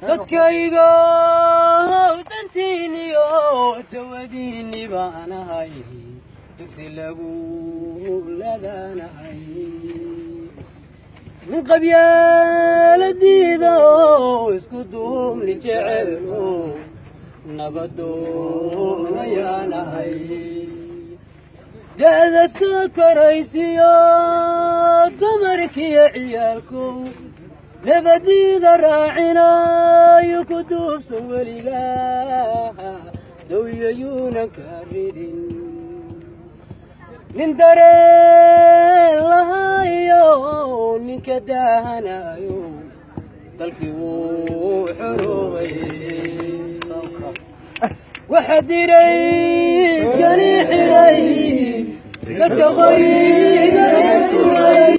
dadkayga dantiiniyo dawadiinni baanahay dugsi lagu ladanahay min qabyaaladiida isku duubni jecelo nabadoonayaanahay da'da soo koraysiyo dumarkiyo ciyaalkow nabadiida raacinayo ku duubsan weligaa dawyayuunan ka ridin nin dareen lahayo ninka daahanayo dalkii wuu xoroobay waxa diray iskani xiray dadka qoriga sugay